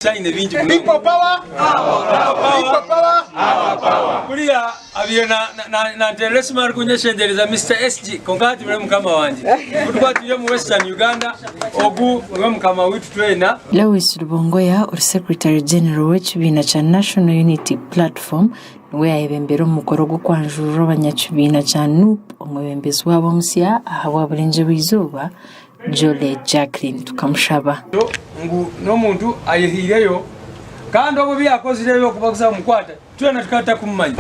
People power, people power. Kulia abiona na interest marukunyesha ndeleza Mr. SG konkati mwe mkama wanje. Kutuba tuye mu Western Uganda ogu mwe mkama witu twena. Lewis Rubongoya or Secretary General w'ekibina cha National Unity Platform we ayebembera omukoro gwo kwanjurura abanyakibina cha NUP omwebembezi wabo musya ahawa bulenje bwizuba Jole Jacqueline tukamushaba ngu no muntu ayehireyo kandi obo byakozireyo kubakuza mukwata twena tukata kumanya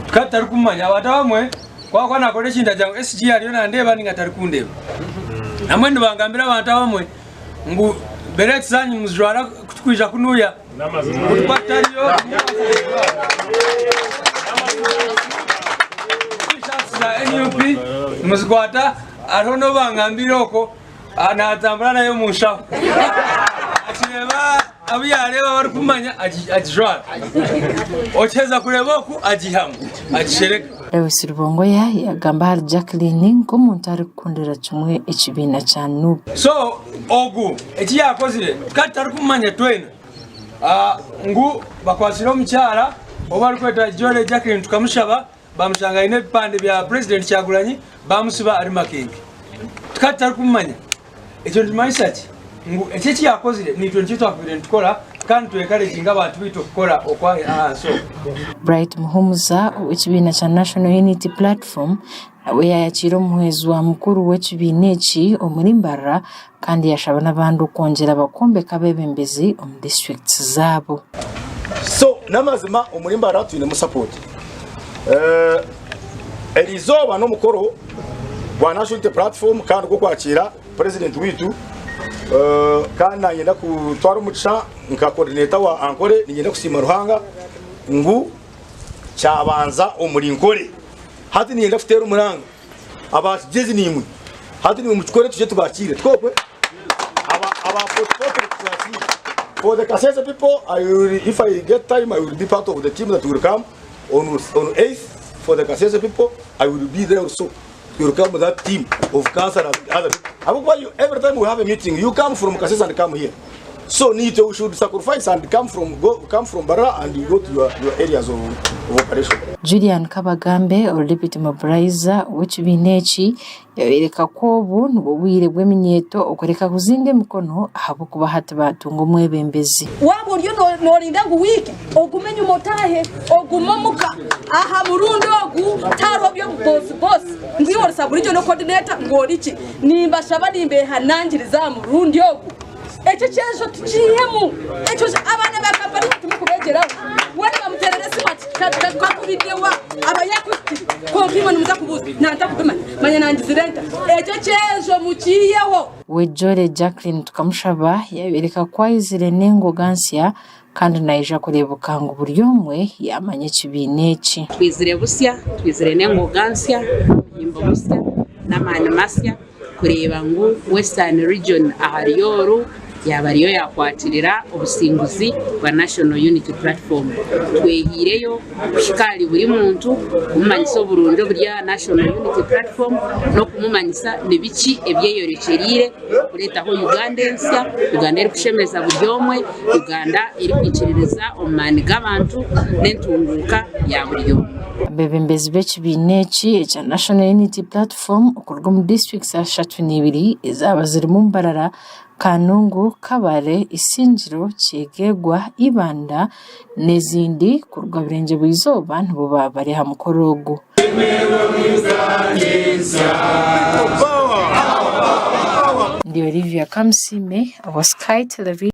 tukata kumanya abatawamwe kwa nakole chinda jangu SG aliona ndeba ninga tari kundeba namwe ndibangambira abantawamwe ngu berek sanyi muzjwara kutukwija kunuya kutupatariyo NUP muzikwata arono bangambira oko anatambula nayo mushaho akireba abiyareba bari kumanya ajijwara ocheza kureba oku ajihamu agishereka. Lewis Rubongoya yagamba hari Jacqueline ngo muntu ari kundira kimwe ekibina cha NUP so ogu eki yakozire katari kumanya twena ngu bakwasira omukyara oba ari kweta Jole Jacqueline tukamushaba bamushanga ine bipande bya president Kyagulanyi bamusiba ari Makenke tukatari kumanya ekyo ndimanyisa ki ngu ekiki yakozire ni 22 tukola kandi twekalejinga abantu bito kukola okwa so Bright Muhumuza w'ekibina cha National Unity Platform we yayakira omuhezi wa mukuru w'ekibina eki omulimbarra kandi yashaba n'abantu kongera abakombe kabebembezi omu districts zaabo. So namazima omulimbarra tuyine mu support erizoba n'omukoro wa National Unity Platform kandi gwo kwakira president witu kandi nanyenda kutwara umugisha nka coordinator wa Ankole nigenda kusima Ruhanga ngu cyabanza omurinkore hati nigenda kutera umuranga abakigezi nimwe hati ni mukikore tuje tubakire twokwe aba twakire for the Kasese people if I get time I will be part of the team that will come on 8th for the Kasese people. I will be there also. You will come with that team of cancer and other people. Every time we have a meeting, you come from Kasese and come here. So you should sacrifice and come from Bara and you go to your areas of operation. Julian Kabagambe or Deputy Mobilizer w'ekibina eki yabereka ko obu nubwire bw'eminyeto okoreka kuzinga emikono ahabo kuba hati batunga omwebembezi wabo uryo norinda guwiki ogumenya umotahe ogumamuka aha murundo ogu tarobyo boss ngiwo saburijo no coordinator ngoriki nimba shaba nimbe hanangiriza murundi ogu echo cyejo tuciyemu echo abana bakapari tumukubegeraho wari bamuterere simati kakubidewa abayakuti ko kimwe muza kubuza nanta kuduma manya nangizirenta echo cyejo muciyeho we Jole Jacqueline tukamushaba yabereka kwa izire nengo gansya kandi naija kurebuka ngo buryo mwe yamanye kibina eki twizire busya twizire nengo gansya yimbo busya namana masya kureba ngo Western Region ahariyoru yabariyo yakwatirira obusinguzi bwa National Unity Platform twehireyo shikali buri muntu kumanyisa oburundo bya National Unity Platform no kumumanyisa nebiki ebyeyorekerire kureta ho Uganda eri kushemeza buryomwe Uganda eri kwikiririza omani g'abantu n'entunguka ya buryo abebembezi b'ekibina eki ekya National Unity Platform okurwa mu districts 32 ezaba ziri mu Mbarara Kanungu, Kabale, Isingiro, Kyegegwa, Ibanda n'ezindi kurwa burenje bw'izoba nabo bari ha mukoro ogu. Ndi Olivia Kamsime wa Sky Television.